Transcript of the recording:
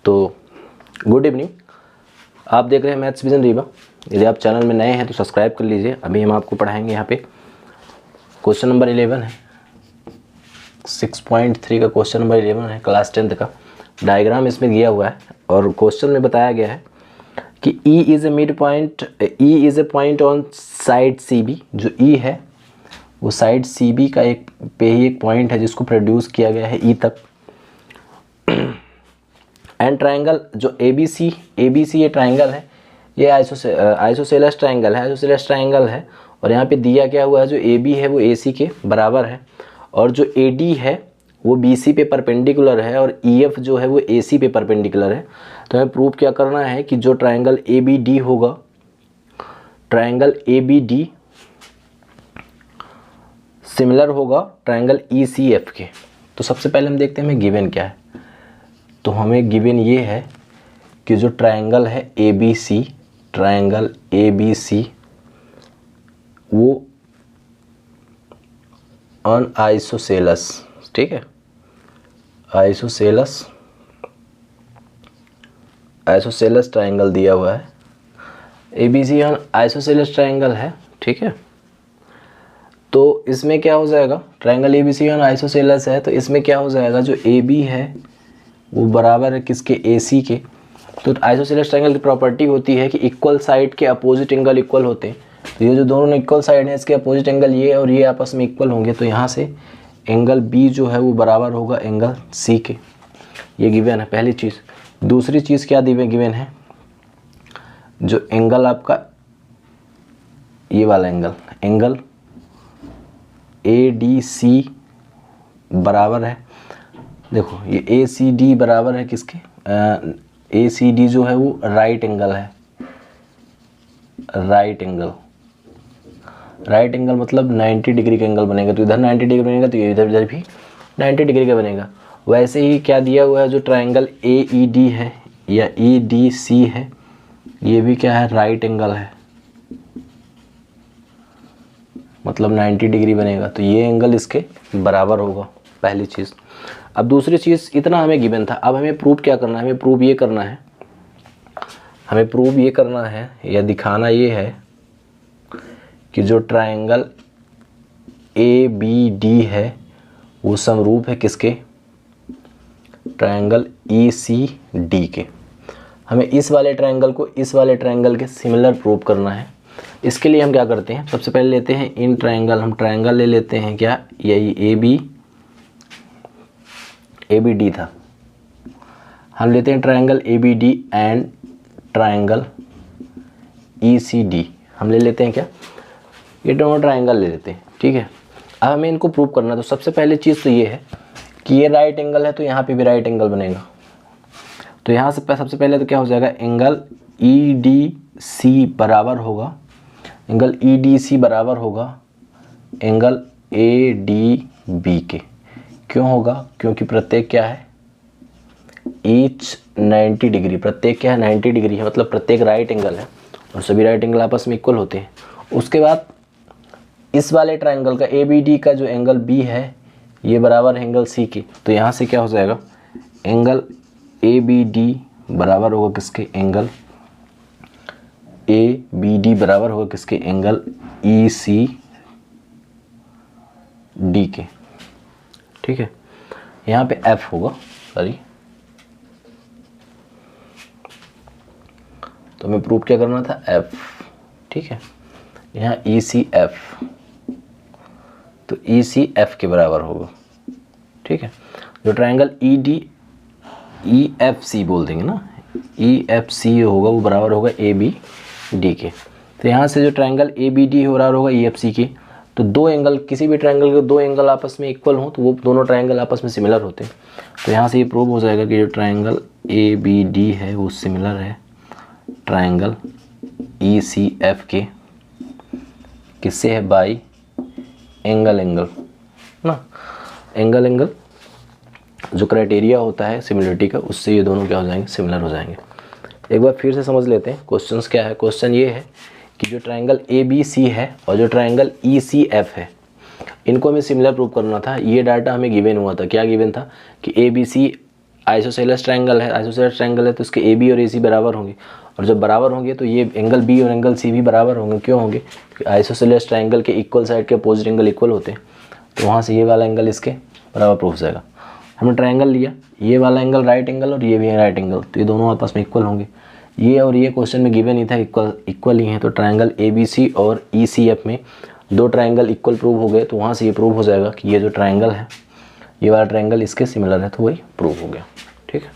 तो good evening, आप देख रहे हैं मैथ्स विजन रीवा। यदि आप चैनल में नए हैं तो सब्सक्राइब कर लीजिए। अभी हम आपको पढ़ाएंगे यहाँ पे क्वेश्चन नंबर 11 है, 6.3 का क्वेश्चन नंबर 11 है, क्लास 10th का। डायग्राम इसमें दिया हुआ है और क्वेश्चन में बताया गया है कि E is a mid point, E is a point on side CB। जो E है वो साइड CB का एक पे ही एक पॉइंट है जिसको प्रोड्यूस किया गया है E तक। एंड ट्रायंगल जो ABC ये ट्रायंगल है, ये आइसोसेलेस ट्रायंगल है। और यहाँ पे दिया क्या हुआ है, जो AB है वो AC के बराबर है और जो AD है वो BC पे परपेंडिकुलर है और EF जो है वो AC पे परपेंडिकुलर है। तो हमें प्रूव क्या करना है कि जो ट्रायंगल ABD होगा, ट्रायंगल ABD सिमिलर होगा ट्रायंगल ECF के। तो सबसे पहले हम देखते हैं हमें गिवन क्या है। तो हमें गिवन ये है कि जो ट्रायंगल है ABC, ट्रायंगल ABC वो ऑन आइसोसेलस, ठीक है, आइसोसेलस ट्रायंगल दिया हुआ है। ABC ऑन आइसोसेलस ट्रायंगल है, ठीक है। तो इसमें क्या हो जाएगा, ट्रायंगल ABC ऑन आइसोसेलस है तो इसमें क्या हो जाएगा, जो AB है वो बराबर है किसके, AC के। तो आइसोसेलस ट्रायंगल की प्रॉपर्टी होती है कि इक्वल साइड के अपोजिट एंगल इक्वल होते हैं। तो ये जो दोनों इक्वल साइड हैं इसके अपोजिट एंगल ये और ये आपस में इक्वल होंगे। तो यहाँ से एंगल B जो है वो बराबर होगा एंगल C के। ये गिवन है पहली चीज़। दूसरी चीज़ क्या गिवन है, जो एंगल आपका ये वाला एंगल ADC बराबर है, देखो ये ACD बराबर है किसके, ACD जो है वो राइट एंगल है। राइट एंगल मतलब 90 डिग्री का एंगल बनेगा। तो इधर 90 डिग्री बनेगा तो ये इधर भी 90 डिग्री का बनेगा। वैसे ही क्या दिया हुआ है, जो ट्रायंगल AED है या EDC है, ये भी क्या है, राइट एंगल है, मतलब 90 डिग्री बनेगा। तो ये एंगल इसके बराबर होगा, पहली चीज़। अब दूसरी चीज़, इतना हमें गिवन था। अब हमें प्रूव क्या करना है, हमें प्रूव ये करना है या दिखाना ये है कि जो ट्रायंगल ABD है वो समरूप है किसके, ट्रायंगल ECD के। हमें इस वाले ट्रायंगल को इस वाले ट्रायंगल के सिमिलर प्रूव करना है। इसके लिए हम क्या करते हैं, सबसे पहले लेते हैं इन ट्रायंगल, हम ट्रायंगल ले लेते हैं क्या, यही ABD था, हम लेते हैं triangle ABD and triangle ECD, हम ले लेते हैं क्या, ये दोनों ट्रायंगल ले लेते हैं, ठीक है। अब हमें इनको प्रूव करना है। तो सबसे पहले चीज़ तो ये है कि ये राइट एंगल है तो यहाँ पे भी राइट एंगल बनेगा। तो यहाँ से सबसे पहले तो क्या हो जाएगा, एंगल EDC बराबर होगा, एंगल EDC बराबर होगा एंगल ADB के। क्यों होगा, क्योंकि प्रत्येक क्या है, ईच 90 डिग्री, प्रत्येक क्या है 90 डिग्री है, मतलब प्रत्येक राइट एंगल है और सभी राइट एंगल आपस में इक्वल होते हैं। उसके बाद इस वाले ट्रायंगल का ABD का जो एंगल B है ये बराबर है एंगल C के। तो यहाँ से क्या हो जाएगा, एंगल ABD बराबर होगा किसके, एंगल ABD बराबर होगा किसके, एंगल ECD के, ठीक है। यहाँ पे F होगा, सॉरी, तो हमें प्रूव क्या करना था, F, ठीक है। यहाँ ECF, तो ECF के बराबर होगा, ठीक है। जो ट्रायंगल EFC बोल देंगे ना, EFC होगा वो बराबर होगा ABD के। तो यहाँ से जो ट्रायंगल ABD हो बराबर होगा EFC के। तो दो एंगल, किसी भी ट्रायंगल के दो एंगल आपस में इक्वल हो तो वो दोनों ट्रायंगल आपस में सिमिलर होते हैं। तो यहाँ से ये प्रूव हो जाएगा कि जो ट्रायंगल ABD है वो सिमिलर है ट्रायंगल ECF के, किससे है, बाई एंगल ना, एंगल जो क्राइटेरिया होता है सिमिलरिटी का, उससे ये दोनों क्या हो जाएंगे, सिमिलर हो जाएंगे। एक बार फिर से समझ लेते हैं क्वेश्चंस क्या है। क्वेश्चन ये है कि जो ट्रायंगल ABC है और जो ट्रायंगल ECF है, इनको हमें सिमिलर प्रूव करना था। ये डाटा हमें गिवन हुआ था, क्या गिवन था कि ABC आइसोसेलेस ट्रायंगल है, आइसोसेलेस ट्रायंगल है तो इसके ए बी और ए सी बराबर होंगे, और जब बराबर होंगे तो ये एंगल बी और एंगल सी भी बराबर होंगे। क्यों होंगे? क्योंकि आइसोसेलेस ट्रायंगल के इक्वल साइड के अपोजिट एंगल इक्वल होते हैं, तो वहाँ से ये वाला एंगल इसके बराबर प्रूफ हो जाएगा। हमने ट्रायंगल लिया, ये वाला एंगल राइट एंगल और ये भी है राइट एंगल, तो ये दोनों आपस में इक्वल होंगे। ये और ये क्वेश्चन में गिवन ही था इक्वल ही है, तो ट्रायंगल ABC और ECF में दो ट्रायंगल इक्वल प्रूव हो गए, तो वहाँ से ये प्रूव हो जाएगा कि ये जो ट्रायंगल है, ये वाला ट्रायंगल इसके सिमिलर है, तो वही प्रूव हो गया। ठीक है।